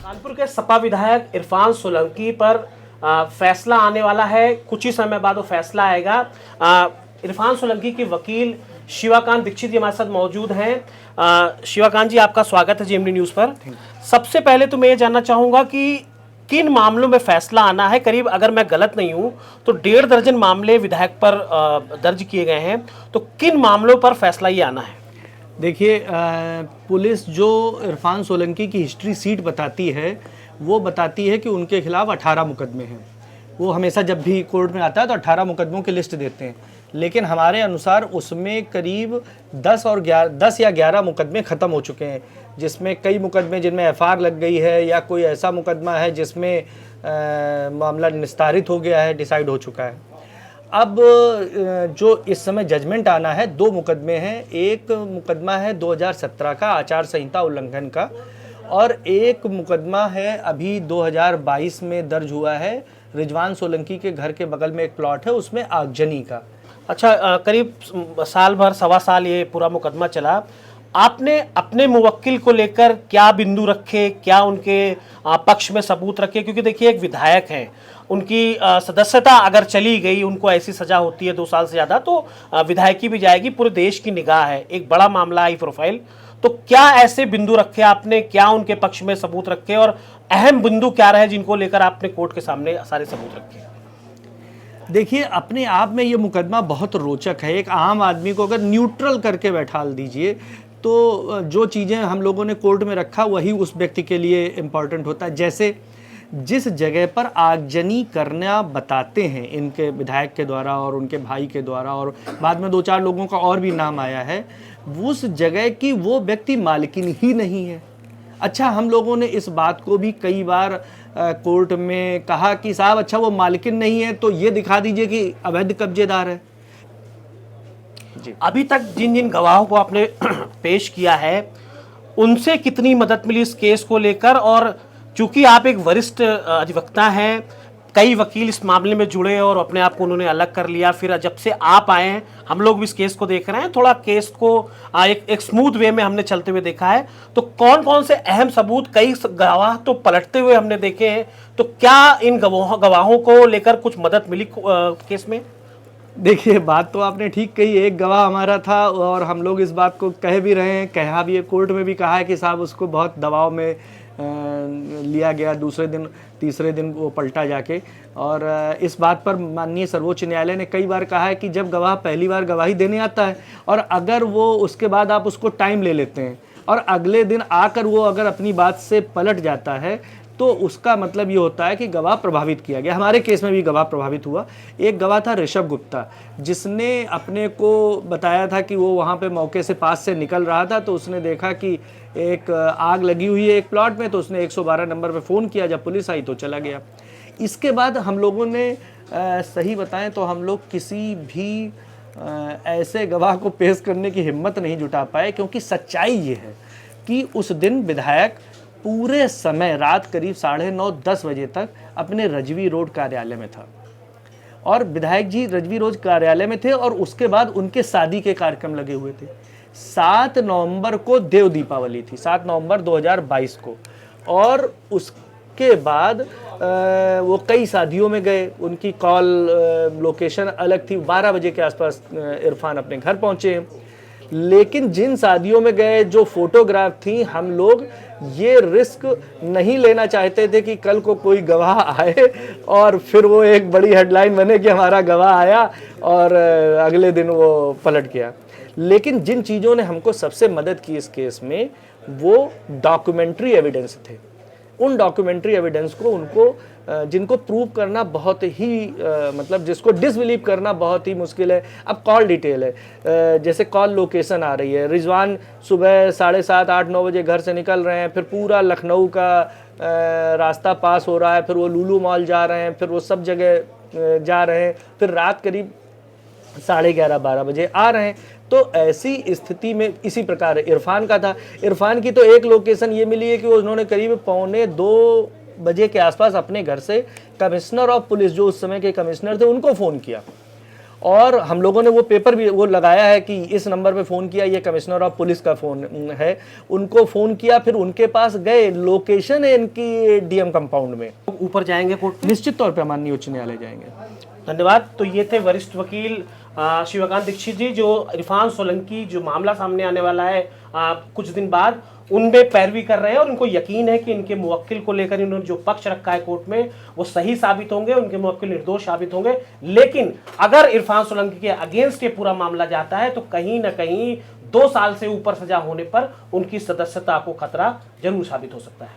कानपुर के सपा विधायक इरफान सोलंकी पर फैसला आने वाला है। कुछ ही समय बाद वो फैसला आएगा। इरफान सोलंकी के वकील शिवाकांत दीक्षित जी हमारे साथ मौजूद हैं। शिवाकांत जी, आपका स्वागत है जीएमडी न्यूज़ पर। सबसे पहले तो मैं ये जानना चाहूँगा कि किन मामलों में फैसला आना है। करीब, अगर मैं गलत नहीं हूँ तो 1.5 दर्जन मामले विधायक पर दर्ज किए गए हैं, तो किन मामलों पर फैसला ये आना है? देखिए, पुलिस जो इरफान सोलंकी की हिस्ट्री सीट बताती है वो बताती है कि उनके खिलाफ 18 मुकदमे हैं। वो हमेशा जब भी कोर्ट में आता है तो 18 मुकदमों की लिस्ट देते हैं, लेकिन हमारे अनुसार उसमें करीब 10 या 11 मुकदमे ख़त्म हो चुके हैं, जिसमें कई मुकदमे जिनमें एफआईआर लग गई है या कोई ऐसा मुकदमा है जिसमें मामला निस्तारित हो गया है, डिसाइड हो चुका है। अब जो इस समय जजमेंट आना है, 2 मुकदमे हैं। एक मुकदमा है 2017 का आचार संहिता उल्लंघन का, और एक मुकदमा है अभी 2022 में दर्ज हुआ है रिजवान सोलंकी के घर के बगल में एक प्लॉट है, उसमें आगजनी का। अच्छा, करीब साल भर, सवा साल ये पूरा मुकदमा चला। आपने अपने मुवक्किल को लेकर क्या बिंदु रखे, क्या उनके पक्ष में सबूत रखे? क्योंकि देखिए, एक विधायक हैं, उनकी सदस्यता अगर चली गई, उनको ऐसी सजा होती है 2 साल से ज़्यादा, तो विधायकी भी जाएगी, पूरे देश की निगाह है, एक बड़ा मामला, हाई प्रोफाइल। तो क्या ऐसे बिंदु रखे आपने, क्या उनके पक्ष में सबूत रखे, और अहम बिंदु क्या रहे जिनको लेकर आपने कोर्ट के सामने सारे सबूत रखे? देखिए, अपने आप में ये मुकदमा बहुत रोचक है। एक आम आदमी को अगर न्यूट्रल करके बैठा दीजिए तो जो चीज़ें हम लोगों ने कोर्ट में रखा वही उस व्यक्ति के लिए इम्पॉर्टेंट होता है। जैसे जिस जगह पर आगजनी करना बताते हैं इनके विधायक के द्वारा और उनके भाई के द्वारा, और बाद में 2-4 लोगों का और भी नाम आया है, उस जगह की वो व्यक्ति मालकिन ही नहीं है। अच्छा, हम लोगों ने इस बात को भी कई बार कोर्ट में कहा कि साहब, अच्छा वो मालकिन नहीं है तो ये दिखा दीजिए कि अवैध कब्जेदार है। जी, अभी तक जिन जिन गवाहों को आपने पेश किया है, उनसे कितनी मदद मिली इस केस को लेकर? और चूंकि आप एक वरिष्ठ अधिवक्ता हैं, कई वकील इस मामले में जुड़े और अपने आप को उन्होंने अलग कर लिया, फिर जब से आप आए हैं हम लोग भी इस केस को देख रहे हैं, थोड़ा केस को एक स्मूथ वे में हमने चलते हुए देखा है। तो कौन कौन से अहम सबूत, कई गवाह तो पलटते हुए हमने देखे हैं, तो क्या इन गवाहों को लेकर कुछ मदद मिली केस में? देखिए, बात तो आपने ठीक कही। एक गवाह हमारा था और हम लोग इस बात को कह भी रहे हैं, कहा भी है, कोर्ट में भी कहा है कि साहब उसको बहुत दबाव में लिया गया। दूसरे दिन, तीसरे दिन वो पलटा जाके, और इस बात पर माननीय सर्वोच्च न्यायालय ने कई बार कहा है कि जब गवाह पहली बार गवाही देने आता है और अगर वो उसके बाद आप उसको टाइम ले लेते हैं और अगले दिन आकर वो अगर अपनी बात से पलट जाता है तो उसका मतलब ये होता है कि गवाह प्रभावित किया गया। हमारे केस में भी गवाह प्रभावित हुआ। एक गवाह था ऋषभ गुप्ता, जिसने अपने को बताया था कि वो वहाँ पे मौके से पास से निकल रहा था, तो उसने देखा कि एक आग लगी हुई है एक प्लॉट में, तो उसने 112 नंबर पे फ़ोन किया। जब पुलिस आई तो चला गया। इसके बाद हम लोगों ने सही बताएं तो हम लोग किसी भी ऐसे गवाह को पेश करने की हिम्मत नहीं जुटा पाए, क्योंकि सच्चाई ये है कि उस दिन विधायक पूरे समय रात करीब 9:30-10 बजे तक अपने रजवी रोड कार्यालय में था, और विधायक जी रजवी रोड कार्यालय में थे, और उसके बाद उनके शादी के कार्यक्रम लगे हुए थे। 7 नवंबर को देव दीपावली थी, 7 नवंबर 2022 को, और उसके बाद वो कई शादियों में गए। उनकी कॉल लोकेशन अलग थी। 12 बजे के आसपास इरफान अपने घर पहुंचे, लेकिन जिन शादियों में गए, जो फोटोग्राफ थी, हम लोग ये रिस्क नहीं लेना चाहते थे कि कल को कोई गवाह आए और फिर वो एक बड़ी हेडलाइन बने कि हमारा गवाह आया और अगले दिन वो पलट गया। लेकिन जिन चीज़ों ने हमको सबसे मदद की इस केस में, वो डॉक्यूमेंट्री एविडेंस थे। उन डॉक्यूमेंट्री एविडेंस को उनको जिनको प्रूव करना बहुत ही मतलब जिसको डिसबिलीव करना बहुत ही मुश्किल है। अब कॉल डिटेल है, जैसे कॉल लोकेशन आ रही है, रिजवान सुबह 7:30-8-9 बजे घर से निकल रहे हैं, फिर पूरा लखनऊ का रास्ता पास हो रहा है, फिर वो लुलु मॉल जा रहे हैं, फिर वो सब जगह जा रहे हैं, फिर रात करीब 11:30-12 बजे आ रहे हैं। तो ऐसी स्थिति में इसी प्रकार इरफान का था। इरफान की तो एक लोकेशन ये मिली है कि उन्होंने करीब 1:45 बजे के आसपास अपने घर से कमिश्नर ऑफ पुलिस, जो उस समय के कमिश्नर थे, उनको फ़ोन किया और हम लोगों ने वो पेपर भी वो लगाया है कि इस नंबर पे फ़ोन किया, ये कमिश्नर ऑफ पुलिस का फ़ोन है, उनको फ़ोन किया, फिर उनके पास गए, लोकेशन है इनकी डीएम कंपाउंड में। ऊपर जाएंगे कोर्ट में? निश्चित तौर पे माननीय उच्च न्यायालय जाएंगे। धन्यवाद। तो ये थे वरिष्ठ वकील शिवकांत दीक्षित जी, जो इरफान सोलंकी जो मामला सामने आने वाला है कुछ दिन बाद, उनमें पैरवी कर रहे हैं और उनको यकीन है कि इनके मुवक्किल को लेकर इन्होंने जो पक्ष रखा है कोर्ट में वो सही साबित होंगे, उनके मुवक्किल निर्दोष साबित होंगे। लेकिन अगर इरफान सोलंकी के अगेंस्ट ये पूरा मामला जाता है तो कहीं ना कहीं 2 साल से ऊपर सजा होने पर उनकी सदस्यता को खतरा जरूर साबित हो सकता है।